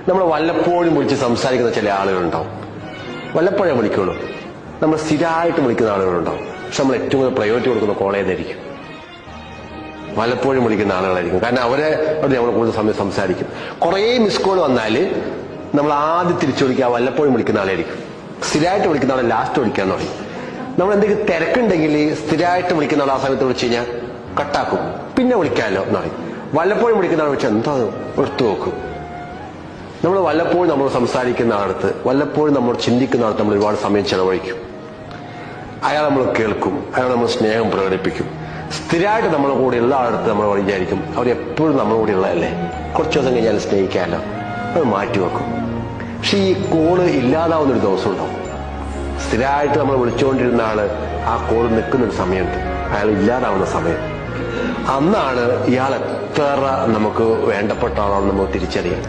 നമ്മൾ വല്ലപ്പോഴും വിളിച്ച് സംസാരിക്കുന്ന ചില ആളുകളുണ്ടാവും. വല്ലപ്പോഴേ വിളിക്കുള്ളൂ. നമ്മൾ സ്ഥിരമായിട്ട് വിളിക്കുന്ന ആളുകളുണ്ടാവും. പക്ഷെ നമ്മൾ ഏറ്റവും കൂടുതൽ പ്രയോറിറ്റി കൊടുക്കുന്ന കോൾ ഏതായിരിക്കും? വല്ലപ്പോഴും വിളിക്കുന്ന ആളുകളായിരിക്കും. കാരണം അവരെ നമ്മൾ കൂടുതൽ സമയം സംസാരിക്കും. കുറേ മിസ് കോൾ വന്നാൽ നമ്മൾ ആദ്യം തിരിച്ചു വിളിക്കുക വല്ലപ്പോഴും വിളിക്കുന്ന ആളായിരിക്കും. സ്ഥിരമായിട്ട് വിളിക്കുന്ന ആളെ ലാസ്റ്റ് വിളിക്കാൻ തുടങ്ങി. നമ്മൾ എന്തെങ്കിലും തിരക്കുണ്ടെങ്കിൽ സ്ഥിരമായിട്ട് വിളിക്കുന്ന ആൾ ആ സമയത്ത് വിളിച്ചു കഴിഞ്ഞാൽ കട്ടാക്കും. പിന്നെ വിളിക്കാമല്ലോ എന്ന് പറയും. വല്ലപ്പോഴും വിളിക്കുന്ന ആൾ വെച്ചാൽ എന്താ എടുത്തു നോക്കും. നമ്മൾ വല്ലപ്പോഴും നമ്മൾ സംസാരിക്കുന്ന ആളടുത്ത്, വല്ലപ്പോഴും നമ്മൾ ചിന്തിക്കുന്ന ആളത്ത് നമ്മൾ ഒരുപാട് സമയം ചെലവഴിക്കും. അയാൾ നമ്മൾ കേൾക്കും, അയാൾ നമ്മൾ സ്നേഹം പ്രകടിപ്പിക്കും. സ്ഥിരമായിട്ട് നമ്മുടെ കൂടെയുള്ള ആളടുത്ത് നമ്മൾ വിചാരിക്കും അവർ എപ്പോഴും നമ്മുടെ കൂടെ ഉള്ളതല്ലേ, കുറച്ച് ദിവസം കഴിഞ്ഞാൽ സ്നേഹിക്കാമല്ലോ, അത് മാറ്റിവെക്കും. പക്ഷെ ഈ കോള് ഇല്ലാതാവുന്നൊരു ദിവസം ഉണ്ടാവും. സ്ഥിരമായിട്ട് നമ്മൾ വിളിച്ചുകൊണ്ടിരുന്ന ആള് ആ കോള് നിൽക്കുന്നൊരു സമയമുണ്ട്, അയാൾ ഇല്ലാതാവുന്ന സമയം. അന്നാണ് ഇയാൾ എത്ര നമുക്ക് വേണ്ടപ്പെട്ട ആളാണെന്ന് നമുക്ക് തിരിച്ചറിയാം.